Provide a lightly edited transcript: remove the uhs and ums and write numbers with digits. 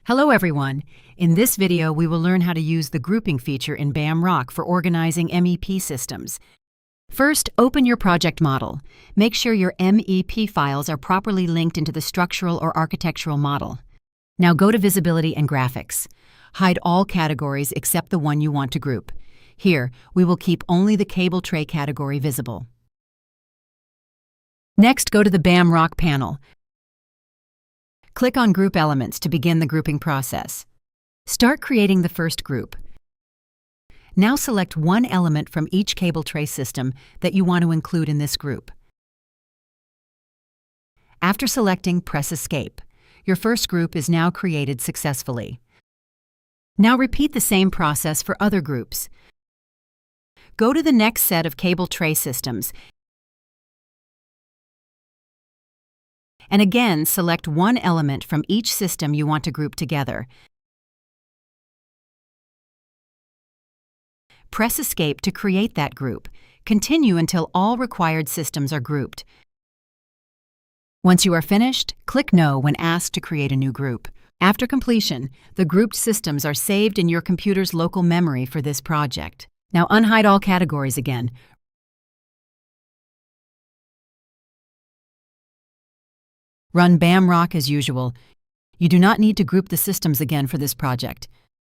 Hello everyone! In this video we will learn how to use the grouping feature in BAMROC for organizing MEP systems. First, open your project model. Make sure your MEP files are properly linked into the structural or architectural model. Now go to Visibility and Graphics. Hide all categories except the one you want to group. Here, we will keep only the cable tray category visible. Next, go to the BAMROC panel. Click on Group Elements to begin the grouping process. Start creating the first group. Now select one element from each cable tray system that you want to include in this group. After selecting, press Escape. Your first group is now created successfully. Now repeat the same process for other groups. Go to the next set of cable tray systems and again select one element from each system you want to group together. Press Escape to create that group. Continue until all required systems are grouped. Once you are finished, click No when asked to create a new group. After completion, the grouped systems are saved in your computer's local memory for this project. Now unhide all categories again. Run BAMROC as usual. You do not need to group the systems again for this project.